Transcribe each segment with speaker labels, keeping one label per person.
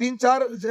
Speaker 1: 3-4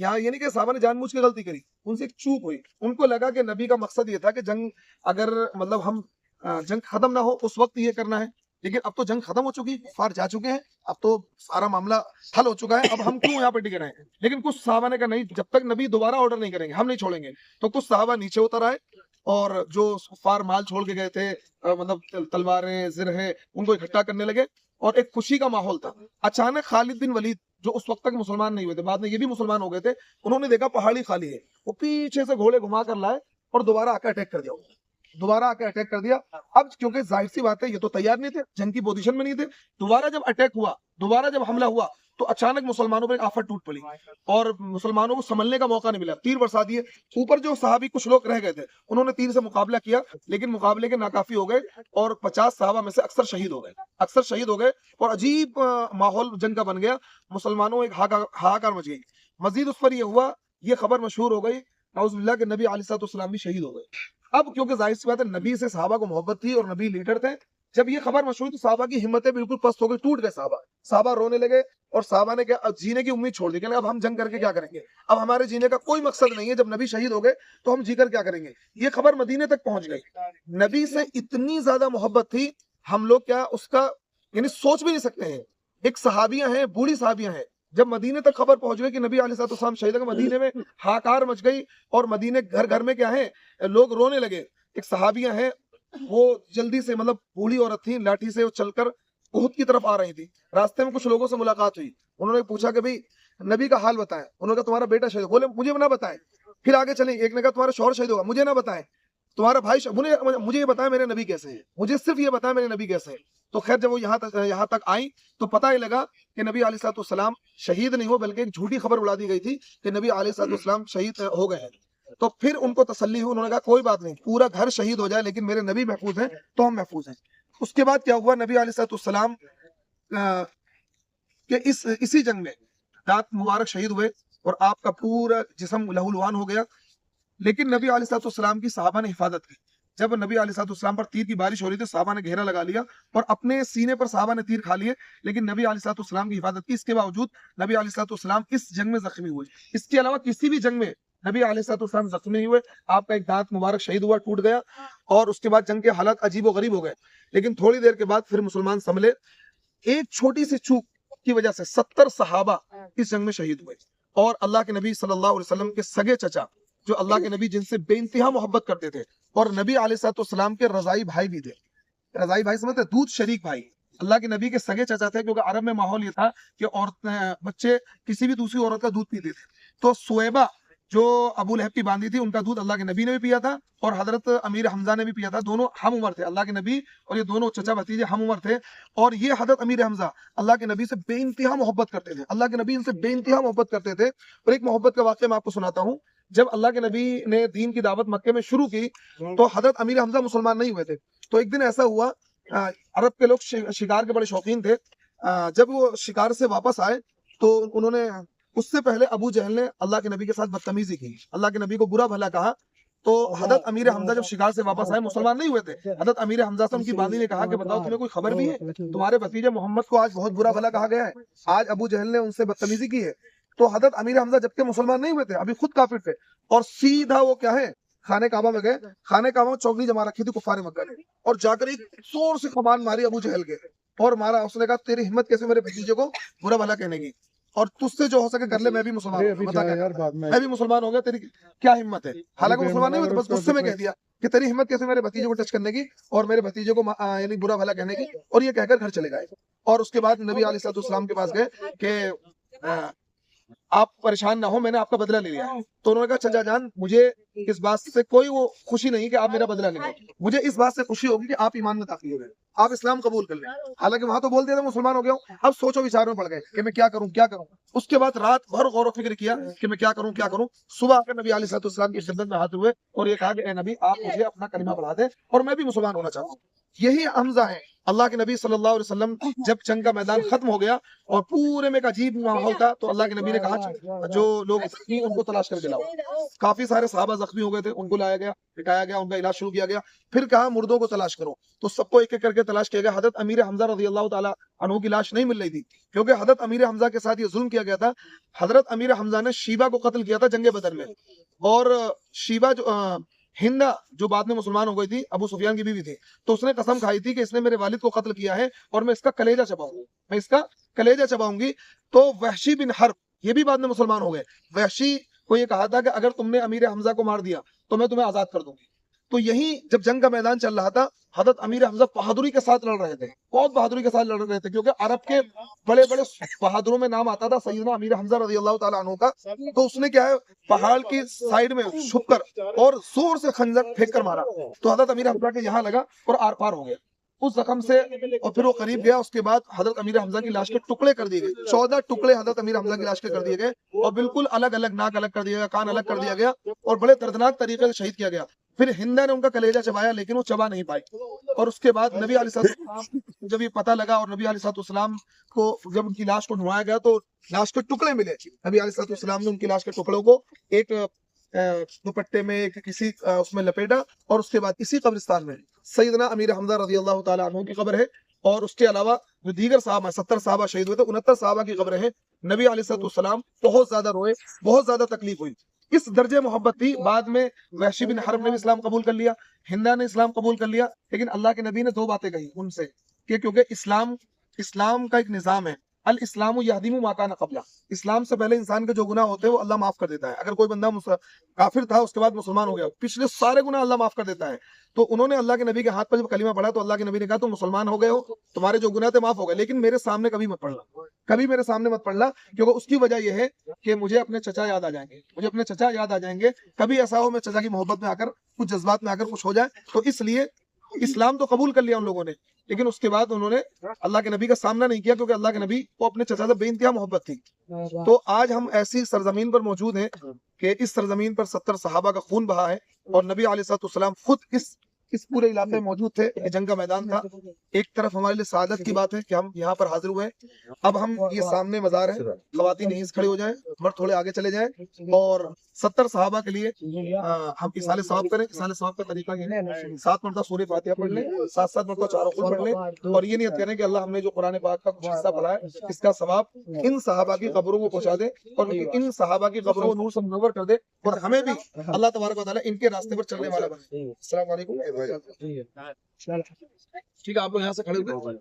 Speaker 1: یہاں یہ نہیں کہ صحابہ نے جان بوجھ کے غلطی کری، ان سے ایک چوک ہوئی، ان کو لگا کہ نبی کا مقصد یہ تھا کہ جنگ اگر مطلب ہم جنگ ختم نہ ہو اس وقت یہ کرنا ہے، لیکن اب تو جنگ ختم ہو چکی، کفار جا چکے ہیں، اب تو سارا معاملہ حل ہو چکا ہے، اب ہم کیوں یہاں پہ ٹکے رہے ہیں؟ لیکن کچھ صحابہ نے کہا نہیں، جب تک نبی دوبارہ آرڈر نہیں کریں گے ہم نہیں چھوڑیں گے۔ تو کچھ صحابہ نیچے اتر آئے اور جو کفار مال چھوڑ کے گئے تھے، مطلب تلواریں زرہیں، ان کو اکٹھا کرنے لگے اور ایک خوشی کا ماحول تھا۔ اچانک خالد بن ولید جو اس وقت تک مسلمان نہیں ہوئے تھے، بعد میں یہ بھی مسلمان ہو گئے تھے، انہوں نے دیکھا پہاڑی خالی ہے، وہ پیچھے سے گھوڑے گھما کر لائے اور دوبارہ آ کے اٹیک کر دیا، اب کیونکہ ظاہر سی بات ہے یہ تو تیار نہیں تھے، جنگ کی پوزیشن میں نہیں تھے، دوبارہ جب اٹیک ہوا، دوبارہ جب حملہ ہوا تو اچانک مسلمانوں پر ایک آفت ٹوٹ پڑی اور مسلمانوں کو سنبھلنے کا موقع نہیں ملا، تیر برسا دیے اوپر۔ جو صحابی کچھ لوگ رہ گئے تھے انہوں نے تیر سے مقابلہ کیا، لیکن مقابلے کے ناکافی ہو گئے اور 50 صحابہ میں سے اکثر شہید ہو گئے اور عجیب ماحول جنگ کا بن گیا، مسلمانوں ایک ہاکار مچ گئی۔ مزید اس پر یہ ہوا، یہ خبر مشہور ہو گئی نعوذ باللہ کہ نبی علیہ السلام بھی شہید ہو گئے۔ اب کیونکہ ظاہر سی بات ہے نبی سے صحابہ کو محبت تھی اور نبی لیڈر تھے، جب یہ خبر مشہور تو صحابہ کی ہمتیں بالکل پست ہو گئی، ٹوٹ گئے صحابہ رونے لگے اور صحابہ نے کیا جینے کی امید چھوڑ دی، کہ اب ہم جنگ کر کے کیا کریں گے، اب ہمارے جینے کا کوئی مقصد نہیں ہے، جب نبی شہید ہو گئے تو ہم جی کر کیا کریں گے۔ یہ خبر مدینے تک پہنچ گئی، نبی سے اتنی زیادہ محبت تھی ہم لوگ کیا اس کا یعنی سوچ بھی نہیں سکتے ہیں۔ ایک صحابیاں ہیں، بوڑھی صحابیاں ہیں، جب مدینے تک خبر پہنچ گئی کہ نبی علیہ السلام شہید ہے، مدینے میں ہاکار مچ گئی اور مدینے گھر میں کیا ہے لوگ رونے لگے۔ ایک صحابیاں ہیں وہ جلدی سے مطلب بوڑھی عورت تھی، لاٹھی سے وہ چل کر احد کی طرف آ رہی تھی، راستے میں کچھ لوگوں سے ملاقات ہوئی، انہوں نے پوچھا کہ بھئی نبی کا حال بتائیں، انہوں نے کہا تمہارا بیٹا شہید، بولے مجھے نہ بتائیں، پھر آگے چلیں، ایک نے کہا تمہارا شوہر شہید ہوگا، مجھے نہ بتائیں، تمہارا بھائی مجھے یہ بتائیں میرے نبی کیسے ہیں، مجھے صرف یہ بتائیں میرے نبی کیسے ہیں۔ تو خیر جب وہ یہاں تک آئیں تو پتہ ہی لگا کہ نبی علیہ السلام شہید نہیں ہو بلکہ ایک جھوٹی خبر اڑا دی گئی تھی کہ نبی علیہ السلام شہید ہو گئے ہیں۔ تو پھر ان کو تسلی ہوئی، انہوں نے کہا کوئی بات نہیں، پورا گھر شہید ہو جائے لیکن میرے نبی محفوظ ہیں تو ہم محفوظ ہیں۔ اس کے بعد کیا ہوا، نبی علیہ السلام کہ اسی جنگ میں دانت مبارک شہید ہوئے اور آپ کا پورا جسم لہو لہان ہو گیا، لیکن نبی علیہ السلام کی صحابہ نے حفاظت کی۔ جب نبی علیہ السلام پر تیر کی بارش ہو رہی تھی، صحابہ نے گھیرا لگا لیا اور اپنے سینے پر صحابہ نے تیر کھا لیے، لیکن نبی علیہ السلام کی حفاظت کی۔ اس کے باوجود نبی علیہ السلام اس جنگ میں زخمی ہوئے، اس کے علاوہ کسی بھی جنگ میں نبی علیہ السلام زخمی نہیں ہوئے۔ آپ کا ایک دانت مبارک شہید ہوا، ٹوٹ گیا، اور اس کے بعد جنگ کے حالات عجیب و غریب ہو گئے، لیکن تھوڑی دیر کے بعد پھر مسلمان سنبھلے۔ ایک چھوٹی سی چوک کی وجہ سے 70 صحابہ اس جنگ میں شہید ہوئے، اور اللہ کے نبی صلی اللہ علیہ وسلم کے سگے چچا جو اللہ کے نبی جن سے بے انتہا محبت کرتے تھے اور نبی علیہ السلام کے رضائی بھائی بھی تھے، رضائی بھائی سمجھتے دودھ شریک بھائی، اللہ کے نبی کے سگے چچا تھے، کیونکہ عرب میں ماحول یہ تھا کہ بچے کسی بھی دوسری عورت کا دودھ پیتے تھے۔ تو سویبہ جو ابو لہب کی باندھی تھی ان کا دودھ اللہ کے نبی نے بھی پیا تھا اور حضرت امیر حمزہ نے بھی پیا تھا، دونوں ہم عمر تھے، اللہ کے نبی اور یہ دونوں چچا بھتیجے ہم عمر تھے، اور یہ حضرت امیر حمزہ اللہ کے نبی سے بے انتہا محبت کرتے تھے، اللہ کے نبی ان سے بے انتہا محبت کرتے تھے۔ اور ایک محبت کا واقعہ میں آپ کو سناتا ہوں، جب اللہ کے نبی نے دین کی دعوت مکے میں شروع کی تو حضرت امیر حمزہ مسلمان نہیں ہوئے تھے، تو ایک دن ایسا ہوا، عرب کے لوگ شکار کے بڑے شوقین تھے، جب وہ شکار سے واپس آئے تو انہوں نے اس سے پہلے ابو جہل نے اللہ کے نبی کے ساتھ بدتمیزی کی، اللہ کے نبی کو برا بھلا کہا، تو حضرت امیر حمزہ جب شکار سے واپس آئے، مسلمان نہیں ہوئے تھے، حضرت امیر حمزہ سے ان کی باندھی نے کہا کہ بتاؤ تمہیں کوئی خبر بھی ہے، تمہارے بھتیجے محمد کو آج بہت برا بھلا کہا گیا ہے، آج ابو جہل نے ان سے بدتمیزی کی ہے۔ تو حضرت امیر حمزہ جبکہ مسلمان نہیں ہوئے تھے، ابھی خود کافر تھے، اور سیدھا وہ کیا ہے خانہ کعبہ میں گئے، خانہ کعبہ میں چوکڑی جما رکھی تھی کفار مکہ نے، اور جا کر ایک زور سے کمان ماری ابو جہل کے، اور مارا، اس نے کہا تیری ہمت کیسے میرے بھتیجے کو برا بھلا کہنے کی، اور تجھ سے جو ہو سکے کر لے، میں بھی مسلمان ہوں گا، میں بھی مسلمان ہو گیا، تیری کیا ہمت ہے، حالانکہ مسلمان نہیں ہوئے، بس غصے میں کہہ دیا کہ تیری ہمت کیسے میرے بھتیجے کو ٹچ کرنے کی اور میرے بھتیجے کو یعنی برا بھلا کہنے کی، اور یہ کہہ کر گھر چلے گئے۔ اور اس کے بعد نبی علیہ السلام کے پاس گئے کہ آپ پریشان نہ ہو، میں نے آپ کا بدلہ لے لیا، تو انہوں نے کہا چچا جان مجھے اس بات سے کوئی وہ خوشی نہیں کہ آپ میرا بدلہ لیں، مجھے اس بات سے خوشی ہوگی کہ آپ ایمان میں داخل ہو گئے، آپ اسلام قبول کر لیں، حالانکہ وہاں تو بول دیا تھا مسلمان ہو گیا ہوں، اب سوچو وچار میں پڑ گئے کہ میں کیا کروں کیا کروں۔ اس کے بعد رات بھر غور و فکر کیا کہ میں کیا کروں کیا کروں، صبح آ کر نبی علیہ السلام کی خدمت میں حاضر ہوئے اور یہ کہا کہ اے نبی آپ مجھے اپنا کلمہ پڑھا دیں اور میں بھی مسلمان ہونا چاہتا ہوں۔ یہی حمزہ ہیں، اللہ کے نبی صلی اللہ علیہ وسلم جب جنگ کا میدان ختم ہو گیا اور پورے میں ایک عجیب ماحول تھا، تو اللہ کے نبی نے کہا جو لوگ زخمی ان کو تلاش کر کے لاؤ، کافی سارے صحابہ زخمی ہو گئے تھے، ان کو لایا گیا، لٹایا گیا، ان کا علاج شروع کیا گیا، پھر کہا مردوں کو تلاش کرو، تو سب کو ایک ایک کر کے جگہ تلاش کیا گیا, حضرت امیر حمزہ رضی اللہ تعالیٰ عنہ کی لاش نہیں مل رہی تھی, کیونکہ حضرت امیر حمزہ کے ساتھ یہ ظلم کیا گیا تھا. حضرت امیر حمزہ نے شیبہ کو قتل کیا تھا جنگ بدر میں, اور شیبہ ہندا جو بعد میں مسلمان ہو گئی تھی, ابو سفیان کی بیوی تھی, تو اس نے قسم کھائی تھی کہ اس نے میرے والد کو قتل کیا ہے اور میں اس کا کلیجہ چباؤں گی. تو وحشی بن حرب یہ بھی بعد میں مسلمان ہو گئے. وحشی کو یہ کہا تھا کہ اگر تم نے امیر حمزہ کو مار دیا تو میں تمہیں آزاد کر دوں گی. تو یہی جب جنگ کا میدان چل رہا تھا, حضرت امیر حمزہ بہادری کے ساتھ لڑ رہے تھے, بہت بہادری کے ساتھ لڑ رہے تھے, کیونکہ عرب کے بڑے بڑے بہادروں میں نام آتا تھا سیدنا امیر حمزہ رضی اللہ تعالیٰ عنہ کا. تو اس نے کیا ہے, پہاڑ کی سائڈ میں چھپ کر اور زور سے خنجر پھینک کر مارا, تو حضرت امیر حمزہ کے یہاں لگا اور آر پار ہو گیا اس زخم سے, اور پھر وہ قریب گیا. اس کے بعد حضرت امیر حمزہ کی لاش کے ٹکڑے کر دیے گئے, 14 ٹکڑے حضرت امیر حمزہ کی لاش کے کر دیے گئے, اور بالکل الگ الگ, ناک الگ کر دیا گیا, کان الگ کر دیا گیا, اور بڑے دردناک طریقے سے شہید کیا گیا. پھر ہندا نے ان کا کلیجہ چبایا, لیکن وہ چبا نہیں پائی. اور اس کے بعد نبی علیہ السلام جب یہ پتہ لگا, اور نبی علیہ السلام کو جب ان کی لاش کو ڈھونڈایا گیا تو لاش کے ٹکڑے ملے. نبی علیہ السلام نے ان کی لاش کے ٹکڑوں کو ایک دوپٹے میں کسی اس میں لپیٹا, اور اس کے بعد اسی قبرستان میں سیدنا امیر حمزہ رضی اللہ تعالیٰ عنہ کی قبر ہے, اور اس کے علاوہ جو دیگر صحابہ 70 صحابہ شہید ہوئے تھے, 69 صحابہ کی قبریں ہیں. نبی علیہ السلام بہت زیادہ روئے, بہت زیادہ تکلیف ہوئی, اس درجے محبت تھی. بعد میں وحشی بن حرب نے بھی اسلام قبول کر لیا, ہندا نے اسلام قبول کر لیا, لیکن اللہ کے نبی نے 2 باتیں کہی ان سے, کہ کیونکہ اسلام کا ایک نظام ہے, الاسلام یہدم ما کان قبلہ, اسلام سے پہلے انسان کے جو گناہ ہوتے ہیں وہ اللہ معاف کر دیتا ہے. اگر کوئی بندہ کافر تھا اس کے بعد مسلمان ہو گیا, پچھلے سارے گناہ اللہ معاف کر دیتا ہے. تو انہوں نے اللہ کے نبی کے ہاتھ پر جب کلمہ پڑھا تو اللہ کے نبی نے کہا تم مسلمان ہو گئے ہو, تمہارے جو گناہ تھے معاف ہو گئے, لیکن میرے سامنے کبھی مت پڑھنا, کبھی میرے سامنے مت پڑھنا, کیونکہ اس کی وجہ یہ ہے کہ مجھے اپنے چچا یاد آ جائیں گے, کبھی ایسا ہو میں چچا کی محبت میں آ کر کچھ جذبات میں آ کر کچھ ہو جائے. تو اس لیے اسلام تو قبول کر لیا ان لوگوں نے, لیکن اس کے بعد انہوں نے اللہ کے نبی کا سامنا نہیں کیا, کیونکہ اللہ کے نبی کو اپنے چچا سے بے انتہا محبت تھی. تو آج ہم ایسی سرزمین پر موجود ہیں کہ اس سرزمین پر 70 صحابہ کا خون بہا ہے, اور نبی علیہ السلام خود اس پورے علاقے میں موجود تھے. یہ جنگ کا میدان تھا. ایک طرف ہمارے لیے سعادت کی بات ہے کہ ہم یہاں پر حاضر ہوئے. اب ہم یہ سامنے مزار ہے, خواتین یہیں سے کھڑے ہو جائیں, مرد تھوڑے آگے چلے جائیں, اور 70 صحابہ کے لیے ہم اصال ثواب کریں. اصال ثواب کا طریقہ یہ ہے, 7 مرتبہ سورہ فاتحہ پڑھ لیں, 7 مرتبہ چاروں خود پڑھ لیں, اور یہ نیت کریں کہ اللہ ہم نے جو قرآن پاک کا کچھ حصہ پڑھا ہے اس کا ثواب ان صحابہ کی قبروں کو پہنچا دے, اور ان صحابہ کی قبروں کو نور سے منور کر دے, اور ہمیں بھی اللہ تبارک و تعالیٰ ان کے راستے پر چلنے والا بنے. السلام علیکم. ٹھیک ہے, آپ لوگ یہاں سے کھڑے ہوئے.